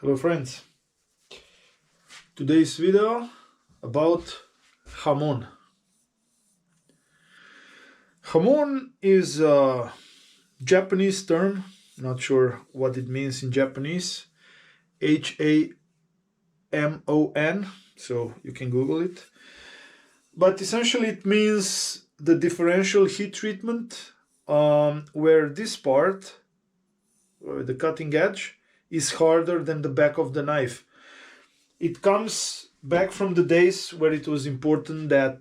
Hello friends, today's video about hamon. Hamon is a Japanese term, not sure what it means in Japanese. Hamon, so you can Google it. But essentially it means the differential heat treatment, where this part, the cutting edge, is harder than the back of the knife. It comes back from the days where it was important that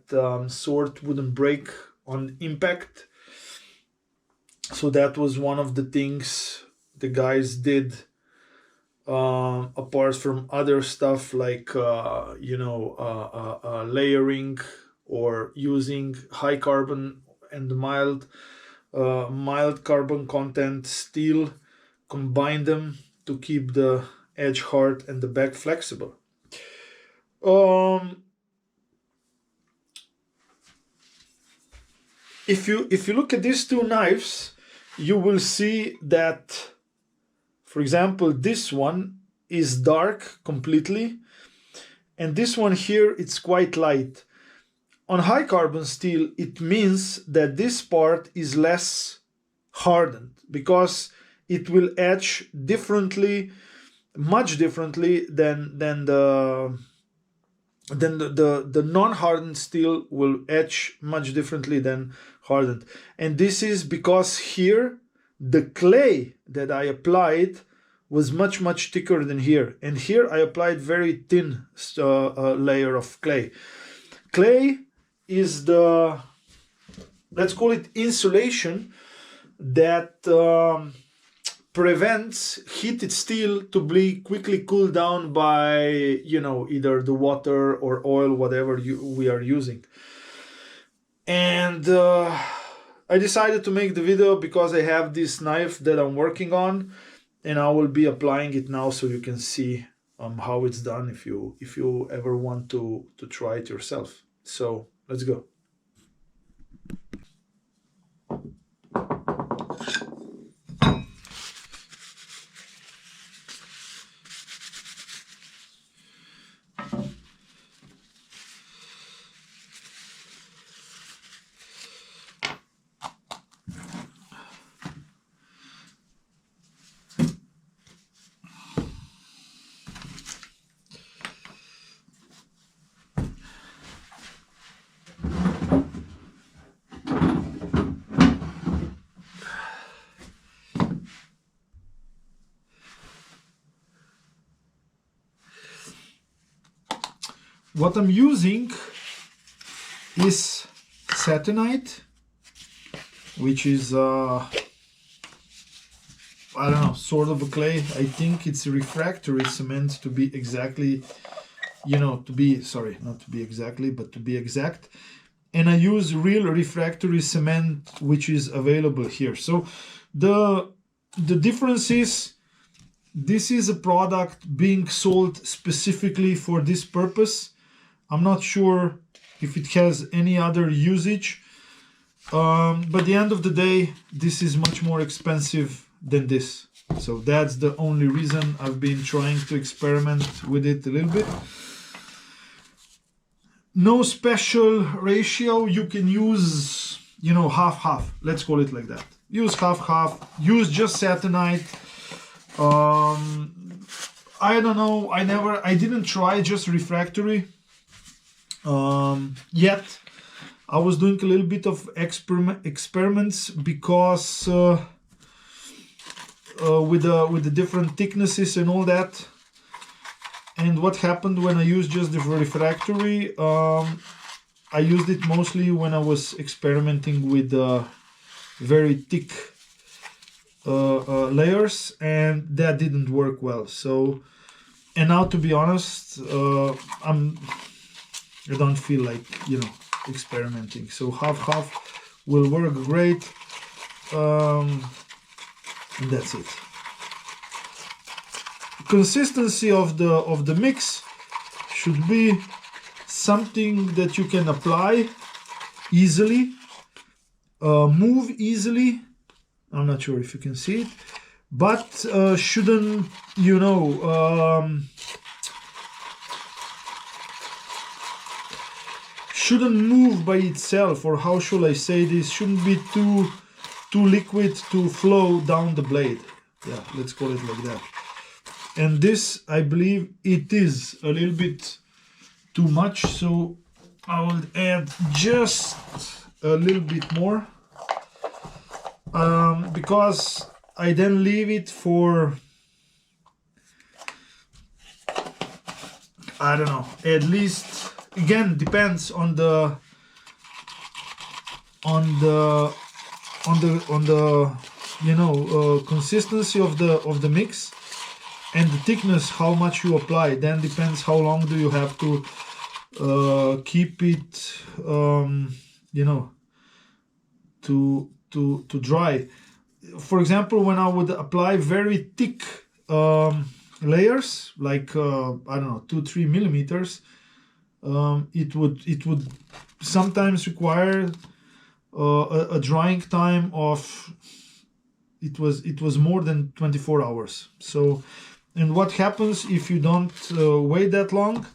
sword wouldn't break on impact. So that was one of the things the guys did, apart from other stuff like layering or using high carbon and mild carbon content steel, combine them to keep the edge hard and the back flexible. If you look at these two knives, you will see that, for example, this one is dark completely, and this one here, it's quite light. On high carbon steel, it means that this part is less hardened because it will etch differently, much differently than the non-hardened steel will etch much differently than hardened. And this is because here the clay that I applied was much thicker than here, and here I applied very thin layer of clay. Clay is the, let's call it, insulation that prevents heated steel to be quickly cooled down by, either the water or oil, whatever we are using. And I decided to make the video because I have this knife that I'm working on, and I will be applying it now so you can see how it's done if you ever want to try it yourself. So let's go. What I'm using is satinite, which is I don't know, sort of a clay. I think it's refractory cement to be exactly, to be exact. And I use real refractory cement, which is available here. So the difference is, this is a product being sold specifically for this purpose. I'm not sure if it has any other usage, but at the end of the day, this is much more expensive than this. So that's the only reason I've been trying to experiment with it a little bit. No special ratio. You can use, half-half. Let's call it like that. Use half-half. Use just satinite. I don't know. I didn't try just refractory yet. I was doing a little bit of experiments because with the different thicknesses and all that. And what happened when I used just the refractory, I used it mostly when I was experimenting with very thick layers, and that didn't work well. So, and now, to be honest, I don't feel like, experimenting. So half-half will work great, and that's it. Consistency of the mix should be something that you can apply easily, move easily. I'm not sure if you can see it, but shouldn't, you know, shouldn't move by itself, or how should I say this, shouldn't be too liquid to flow down the blade. Yeah, let's call it like that. And this, I believe it is a little bit too much, so I will add just a little bit more, because I then leave it for, I don't know, at least, again, depends on the you know, consistency of the mix and the thickness, how much you apply. Then depends how long do you have to keep it, you know, to dry. For example, when I would apply very thick layers, like I don't know, 2-3 millimeters, it would sometimes require a drying time of, it was more than 24 hours. So, and what happens if you don't wait that long?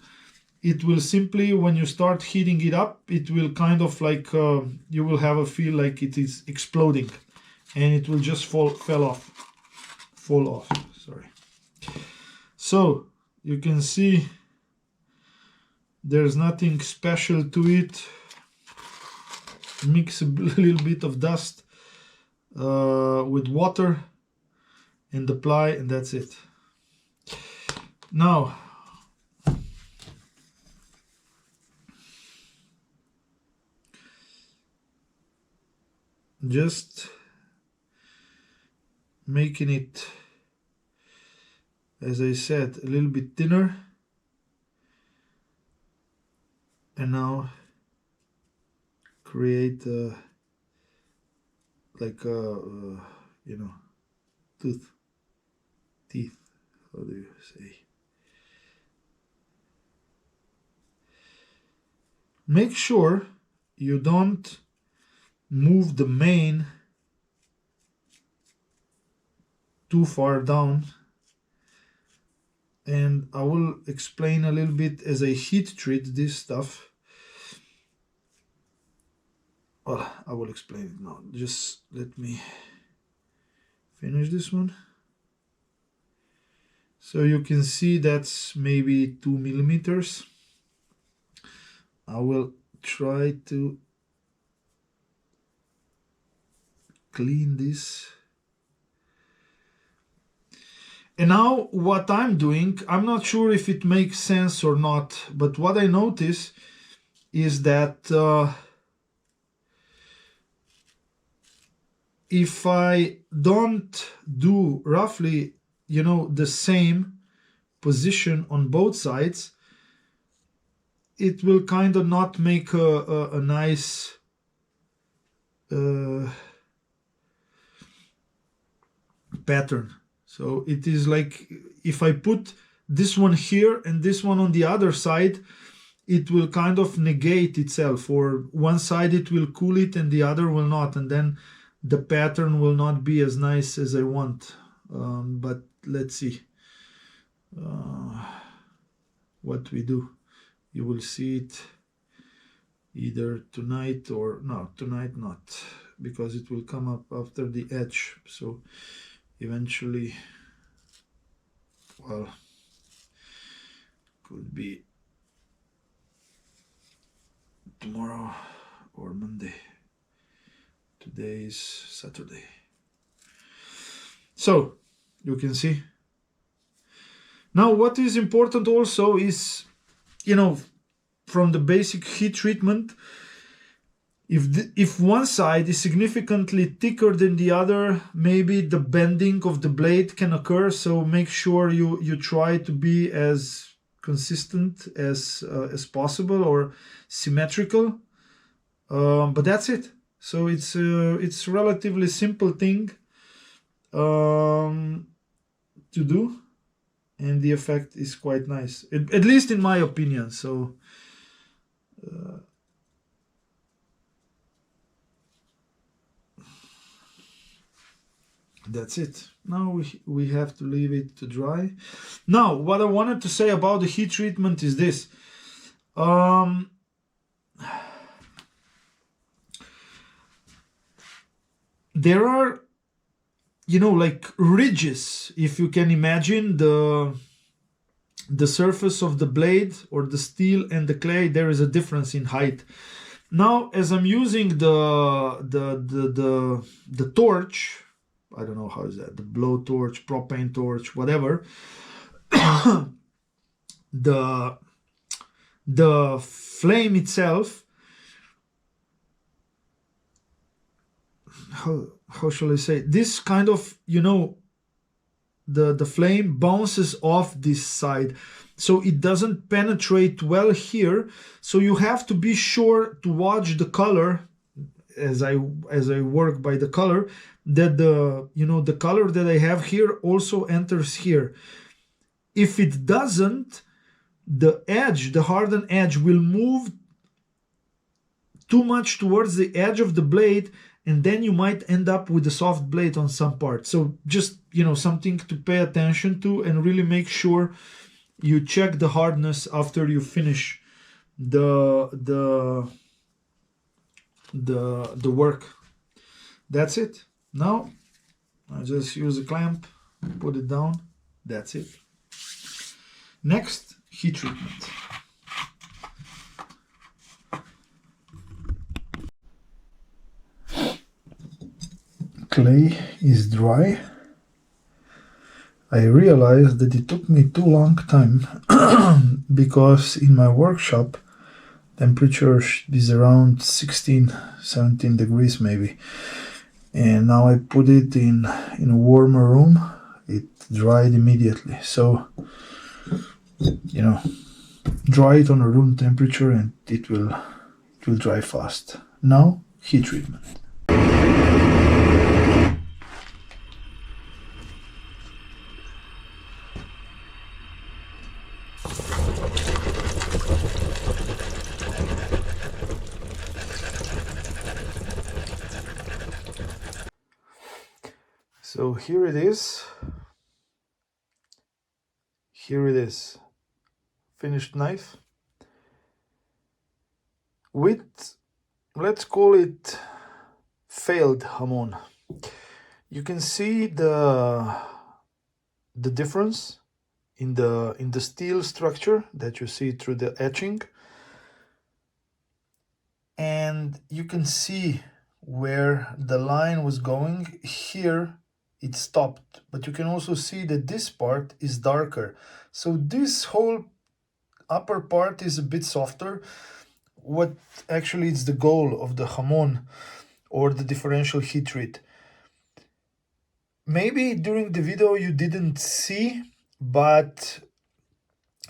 It will simply, when you start heating it up, it will kind of like, you will have a feel like it is exploding, and it will just fall off. Sorry. So you can see there's nothing special to it. Mix a little bit of dust with water and apply, and that's it. Now, just making it, as I said, a little bit thinner, and now create like a you know, teeth, how do you say? Make sure you don't move the mane too far down, and I will explain a little bit as I heat treat this stuff. Well, I will explain it now. Just let me finish this one. So you can see that's maybe 2 millimeters. I will try to clean this. And now what I'm doing, I'm not sure if it makes sense or not, but what I notice is that if I don't do roughly, you know, the same position on both sides, it will kind of not make a nice pattern. So it is like, if I put this one here and this one on the other side, it will kind of negate itself, or one side it will cool it and the other will not, and then the pattern will not be as nice as I want. But let's see what we do. You will see it either tonight, or no, tonight not, because it will come up after the edge. So eventually, well, could be tomorrow or Monday. Today is Saturday. So you can see. Now what is important also is, you know, from the basic heat treatment, if one side is significantly thicker than the other, maybe the bending of the blade can occur. So make sure you try to be as consistent as possible, or symmetrical. But that's it. So it's relatively simple thing to do, and the effect is quite nice, at least in my opinion. So That's it. Now we have to leave it to dry. Now, what I wanted to say about the heat treatment is this. There are, like ridges, if you can imagine the surface of the blade or the steel and the clay, there is a difference in height. Now, as I'm using the torch, I don't know how is that, the blow torch, propane torch, whatever, the flame itself, how shall I say, this kind of, the flame bounces off this side, so it doesn't penetrate well here. So you have to be sure to watch the color as I work by the color, that the color that I have here also enters here. If it doesn't, the edge, the hardened edge, will move too much towards the edge of the blade, and then you might end up with a soft blade on some part. So just, something to pay attention to, and really make sure you check the hardness after you finish the work. That's it. Now I just use a clamp, put it down. That's it. Next, heat treatment. Clay is dry. I realized that it took me too long time because in my workshop temperature is around 16-17 degrees maybe, and now I put it in a warmer room. It dried immediately. So dry it on a room temperature and it will dry fast. Now, heat treatment. So here it is. Here it is. Finished knife with, let's call it, failed hamon. You can see the difference in the steel structure that you see through the etching, and you can see where the line was going. Here it stopped, but you can also see that this part is darker. So this whole upper part is a bit softer. What actually is the goal of the hamon or the differential heat treat. Maybe during the video you didn't see, but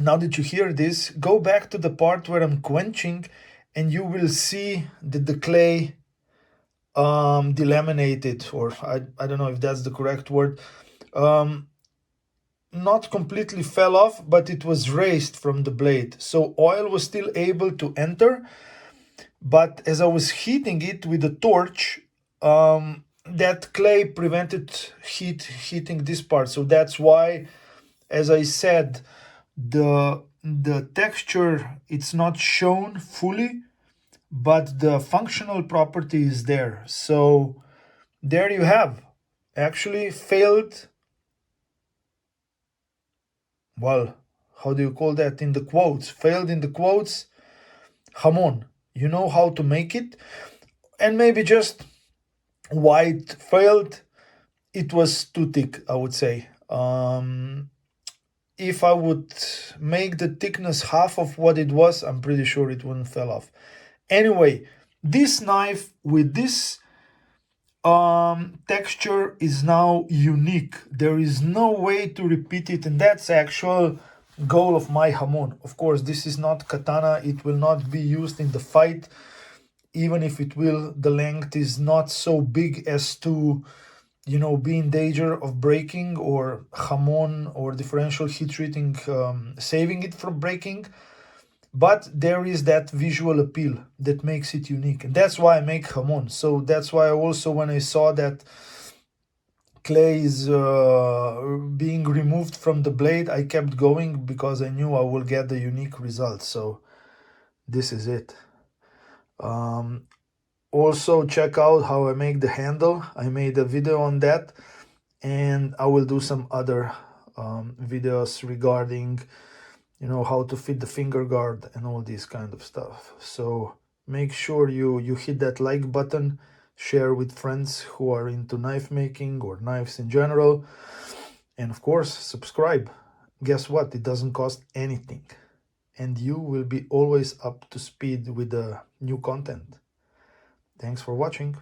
now that you hear this, go back to the part where I'm quenching and you will see that the clay delaminated, or I don't know if that's the correct word, not completely fell off, but it was raised from the blade. So oil was still able to enter, but as I was heating it with a torch, that clay prevented heating this part. So that's why, as I said, the texture, it's not shown fully, but the functional property is there. So there you have, actually failed, well, how do you call that in the quotes? Failed in the quotes, hamon. You know how to make it. And maybe just why it failed, it was too thick, I would say. If I would make the thickness half of what it was, I'm pretty sure it wouldn't fall off. Anyway, this knife with this texture is now unique. There is no way to repeat it, and that's the actual goal of my hamon. Of course, this is not katana. It will not be used in the fight. Even if it will, the length is not so big as to, be in danger of breaking, or hamon or differential heat treating saving it from breaking. But there is that visual appeal that makes it unique, and that's why I make hamon. So that's why also, when I saw that clay is being removed from the blade, I kept going because I knew I will get the unique result. So this is it. Also check out how I make the handle. I made a video on that, and I will do some other videos regarding, you know, how to fit the finger guard and all this kind of stuff. So make sure you hit that like button, share with friends who are into knife making or knives in general, and of course subscribe. Guess what? It doesn't cost anything, and you will be always up to speed with the new content. Thanks for watching.